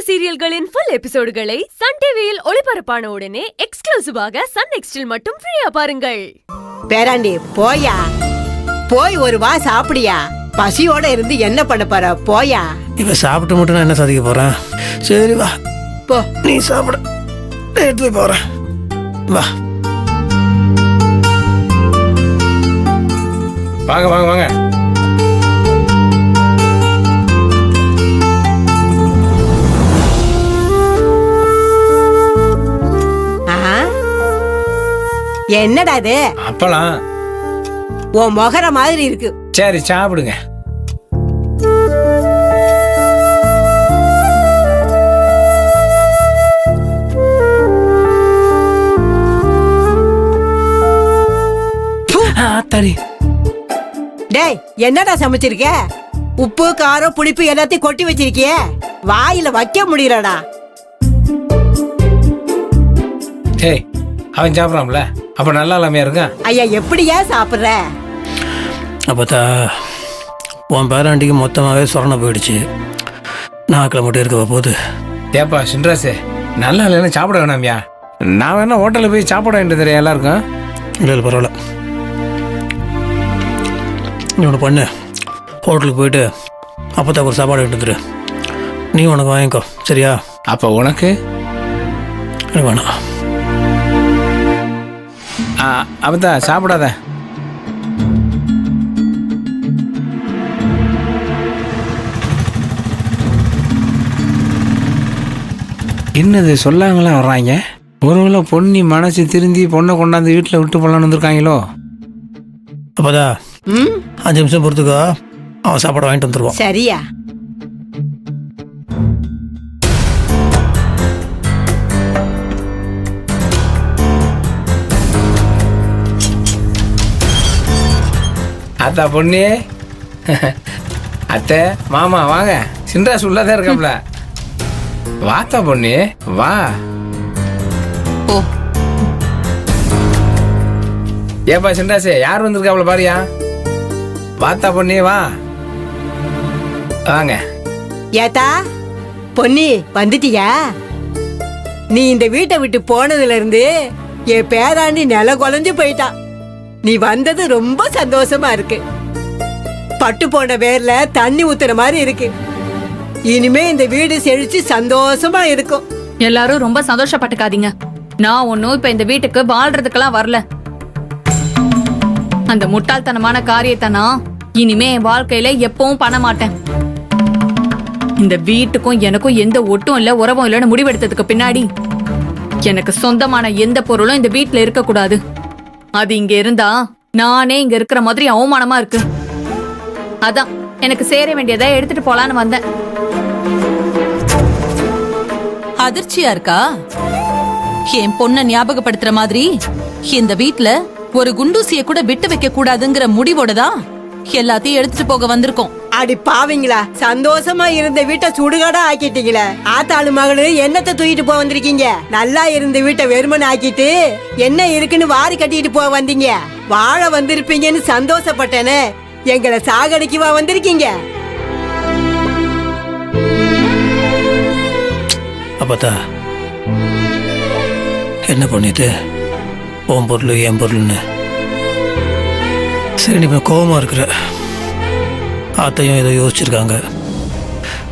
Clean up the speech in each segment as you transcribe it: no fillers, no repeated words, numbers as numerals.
சீரியல்களின் full எபிசோடுகளை Sun டிவியில் ஒளிபரப்பான உடனே எக்ஸ்க்ளூசிவாக சன் நெக்ஸ்டில் மட்டும் ஃப்ரீயா பாருங்கள். பேராண்டி போயா, போய் ஒரு வா சாப்பிடியா. பசியோட இருந்து என்ன பண்ண போற, போயா. இப்ப சாப்பிட்டு மட்டும் நான் என்ன சாதிக்க போறேன்? சரி வா போ, நீ சாப்பிட எடுத்து போய் போறேன். வா வாங்க வாங்க வாங்க. என்னடா இது? அப்பலாம் உன் முகர மாதிரி இருக்கு. சரி சாப்பிடுங்க. தரி டேய், என்னடா சமைச்சிருக்க? உப்பு காரம் புளிப்பு எல்லாத்தையும் கொட்டி வச்சிருக்கிய, வாயில வைக்க முடியலடா. ஏய், அவன் சாப்பிடறான்ல, அப்ப நல்லா இல்லாமையா இருக்கான். ஐயா, எப்படியா சாப்பிடுற? அப்பத்தா உன் பேராண்டிக்கு மொத்தமாகவே சொரணை போயிடுச்சு. நாக்கில் மட்டும் இருக்கவா போகுது. ஏப்பா சின்ராசே, நல்லா இல்லைன்னா சாப்பிட வேணாமியா? நான் வேணா ஹோட்டலில் போய் சாப்பிட வேண்டியது தெரியும் எல்லாருக்கும். இல்லை இல்லை பரவாயில்ல, நீ ஒன்று பண்ணு, ஹோட்டலுக்கு போயிட்டு அப்போதான் ஒரு சாப்பாடு எடுத்துரு. நீ உனக்கு வாங்கிக்கோ, சரியா? அப்போ உனக்கு எனக்கு வேணாம். அப்பதான் சாப்பிடாத. என்னது சொல்லாங்களா வர்றாங்க? ஒருவேளை பொண்ணி மனசு திருந்தி பொண்ணை கொண்டாந்து வீட்டில் விட்டு போலான்னு வந்திருக்காங்களோ? அப்போதா 5 நிமிஷம் பொறுத்துக்கோ, அவன் சாப்பாடு வாங்கிட்டு வந்துடுவான். சரியா? அத்தா பொண்ணு, அத்தை மாமா வாங்க. சின்ராஸ் உள்ளதான் இருக்காப்ல. வாத்தா பொண்ணு வா. ஏப்பா சின்ராசே, யார் வந்திருக்காப்ல பாரியா? வாத்தா பொண்ணு வா, வாங்க. ஏத்தா பொன்னி, வந்துட்டியா? நீ இந்த வீட்டை விட்டு போனதுல இருந்து என் பேராண்டி நில குலைஞ்சு போயிட்டான். நீ வந்தது ரொம்ப சந்தோஷமா இருக்கு. பட்டு போன வேர்ல தண்ணி ஊத்துற மாதிரி இருக்கு. இனிமே இந்த வீடு செழிச்சு சந்தோஷமா இருக்கும். எல்லாரும் ரொம்ப சந்தோஷப்பட்டுக்காதீங்க. நான் ஒன்னும் இப்ப இந்த வீட்டுக்கு வாழ்றதுக்கெல்லாம் வரல. அந்த முட்டாள்தனமான காரியத்தை நான் இனிமே என் வாழ்க்கையில எப்பவும் பண்ண மாட்டேன். இந்த வீட்டுக்கும் எனக்கும் எந்த ஒட்டும் இல்ல, உறவும் இல்லைன்னு முடிவெடுத்ததுக்கு பின்னாடி எனக்கு சொந்தமான எந்த பொருளும் இந்த வீட்டுல இருக்க கூடாது. அது இங்க இருந்தா நானே இங்க இருக்கிற மாதிரி அவமானமா இருக்கு. அதான் எனக்கு சேர வேண்டியதை எடுத்துட்டு போலான்னு வந்தேன். அதிர்ச்சியா இருக்கா? என் பொண்ண ஞாபகப்படுத்துற மாதிரி இந்த வீட்ல ஒரு குண்டூசிய கூட விட்டு வைக்க கூடாதுங்கிற முடிவோட தான் எல்லாத்தையும் எடுத்துட்டு போக வந்திருக்கோம். அடி பாவீங்களா, சந்தோஷமா இருந்த வீட்டை சுடுகாடா ஆக்கிட்டீங்களே. ஆத்தாளு மகளு என்னத்தை தூக்கிட்டு போக வந்திருக்கீங்க? நல்லா இருந்த வீட்டை வெறுமனை ஆக்கிட்டு என்ன இருக்குன்னு வாரி கட்டிட்டு போக வந்தீங்க. வாழ வந்திருப்பீங்கன்னு சந்தோஷப்பட்டேனே, எங்களை சாகடிக்குவா வந்திருக்கீங்க? அப்பத்தா என்ன பண்ணிட்டு உன் பொருள் என் பொருள்னு சரி, நீ கோபமா இருக்கிற. அத்தையும் ஏதோ யோசிச்சிருக்காங்க,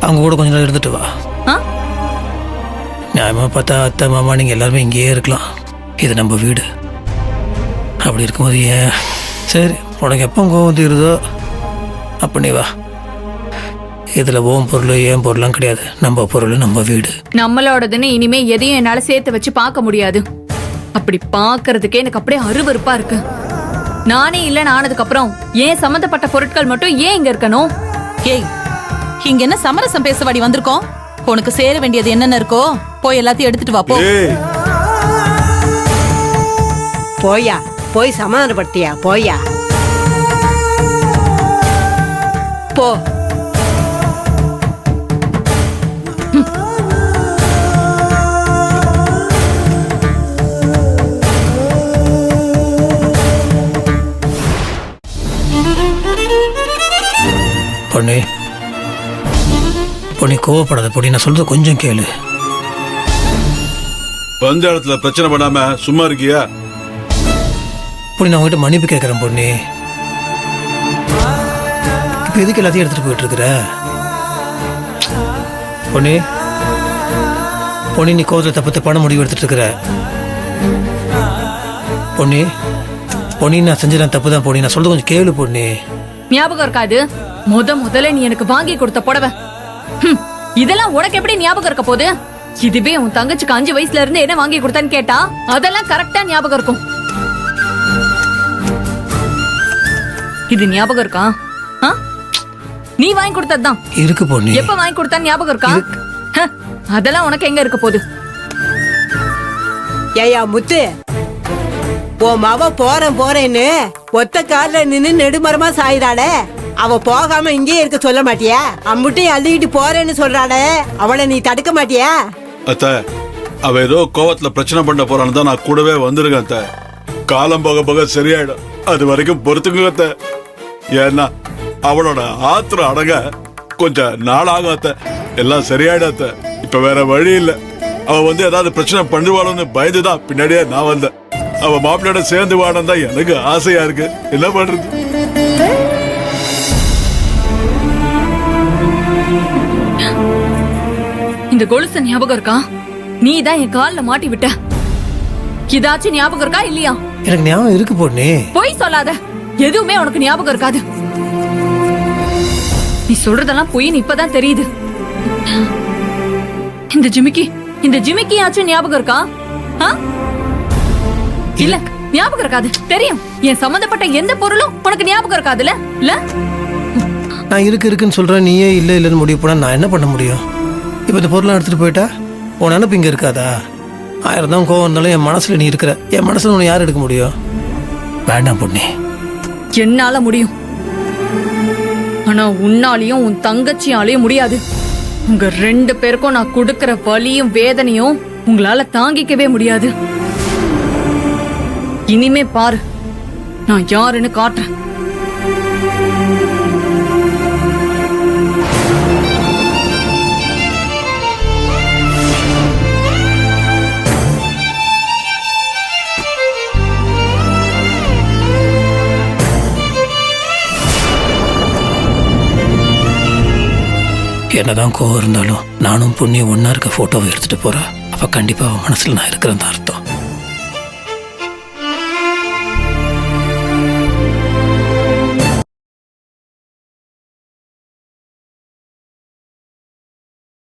அவங்க கூட கொஞ்ச நேரம் எடுத்துட்டு வா. நியாயமா பார்த்தா அத்தை மாமா நீங்கள் எல்லாருமே இங்கேயே இருக்கலாம். இது நம்ம வீடு. அப்படி இருக்கும்போது ஏன்? சரி, உனக்கு எப்போ கோபம் தீருதோ அப்போ நீ வா. இதில் ஓம் பொருள் ஏன் பொருள்லாம் கிடையாது, நம்ம பொருள் நம்ம வீடு நம்மளோடதுன்னு இனிமே எதையும் என்னால சேர்த்து வச்சு பார்க்க முடியாது. அப்படி பார்க்கறதுக்கே எனக்கு அப்படியே அருவருப்பா இருக்கு. நானே இல்லைன்னு ஆனதுக்கு அப்புறம் ஏன் சம்பந்தப்பட்ட பொருட்கள் மட்டும் ஏன் இங்க இருக்கணும்? ஏய், இங்க என்ன சமரசம் பேசவாடி வந்திருக்கோம்? உனக்கு சேர வேண்டியது என்னென்ன இருக்கோ போய் எல்லாத்தையும் எடுத்துட்டு வா. போ. போயா, போய் சமாதானப்படுத்தியா? போயா போ. பொண்ணு, பொண்ணி கோவப்படாத பொண்ணி, நான் சொல்றது கொஞ்சம் கேளு. வந்த இடத்துல பிரச்சனை பண்ணாம சும்மா இருக்கியா? பொண்ணி நான் உங்ககிட்ட மன்னிப்பு கேட்கறேன் பொண்ணி. இப்ப எதுக்கு எல்லாத்தையும் எடுத்துட்டு போயிட்டு இருக்கிற பொண்ணி? பொண்ணி நீ கோவத்தில் தப்பு தப்பான முடிவு எடுத்துட்டு இருக்கிற பொண்ணி. பொண்ணி நான் செஞ்சேன் தப்பு தான் பொண்ணி, நான் சொல்றது கொஞ்சம் கேளு பொண்ணி. ஞாபகம் இருக்காது? முதல்ல நீ எனக்கு வாங்கி கொடுத்த புடவை, இதெல்லாம் உனக்கு எப்படி ஞாபகம் இருக்க போகுது? இதுவே உன் தங்கச்சிக்கு 5 வயசுல இருந்து என்ன வாங்கி கொடுத்தான்னு கேட்டா அதெல்லாம் கரெக்டா ஞாபகம் இருக்கும். இது ஞாபகம் இருக்கா? நீ வாங்கி கொடுத்ததுதான் இருக்கு பொண்ணி. எப்ப வாங்கி கொடுத்தா ஞாபகம் இருக்கா? அதெல்லாம் உனக்கு எங்க இருக்க போகுது? ஏயா முத்து, உன் மவ போறேன்னு ஒத்த கால்ல நின்னு நெடுமரமா சாயிறாளே, அவ போகாம இங்கே இருக்க சொல்ல மாட்டியா? அம்புட்டையும் அள்ளிக்கிட்டு போறேன்னு சொல்றாளே, அவளை நீ தடுக்க மாட்டியா? அத்த, அவ ஏதோ கோவத்துல பிரச்சனை பண்ண போறான்னு தான் நான் கூடவே வந்திருக்கேன் அத்த. காலம் போக போக சரியாயிடும், அது வரைக்கும் பொறுத்துக்குங்க அத்த. ஏன்னா அவளோட ஆத்திரம் அடங்க கொஞ்சம் நாள் ஆகும் அத்த. எல்லாம் சரியாயிடும் அத்த. இப்ப வேற வழி இல்ல. அவ வந்து ஏதாவது பிரச்சனை பண்ணுவாளோன்னு பயந்துதான் பின்னாடியே நான் வந்தேன். அவ மாப்பிள்ளையோட சேர்ந்து வாடன்னு தான் எனக்கு ஆசையா இருக்கு. என்ன பண்றது? இந்த கொலுசு ஞாபகம் இருக்கா? நீ தான் என் கால்ல மாட்டி விட்ட. இதாச்சும் ஞாபகம் இருக்கா இல்லையா? எனக்கு ஞாபகம் இருக்கு பொண்ணு. பொய் சொல்லாத, எதுவுமே உனக்கு ஞாபகம் இருக்காது. நீ சொல்றதெல்லாம் பொய்ன்னு இப்பதான் தெரியுது. இந்த ஜிமிக்கி ஆச்சும் ஞாபகம் இருக்கா? இல்ல, ஞாபகம் இருக்காது தெரியும். என் சம்பந்தப்பட்ட எந்த பொருளும் உனக்கு ஞாபகம் இருக்காதுல்ல? இல்ல, நான் இருக்குன்னு சொல்றேன், நீயே இல்லைன்னு முடிவு பண்ணா நான் என்ன பண்ண முடியும்? இப்போ இந்த பொருளை எடுத்துட்டு போயிட்டா உன் நினப்பு இங்கே இருக்காதா? 1000 தான் கோவம் இருந்தாலும் என் மனசுல நீ இருக்கிற. என் மனசுல உன்னை யார் எடுக்க முடியும்? வேண்டாம் பொண்ணி. என்னால முடியும், ஆனா உன்னாலையும் உன் தங்கச்சியாலையும் முடியாது. உங்க 2 பேருக்கும் நான் கொடுக்கிற வலியும் வேதனையும் உங்களால தாங்கிக்கவே முடியாது. இனிமே பாரு, நான் யாருன்னு காட்டுறேன். என்னதான் கோவம் இருந்தாலும் நானும் பொண்ணியும் ஒன்னா இருக்க போட்டோவை எடுத்துட்டு போறா. அப்ப கண்டிப்பா அவன் மனசுல நான் இருக்கிறேன் அர்த்தம்.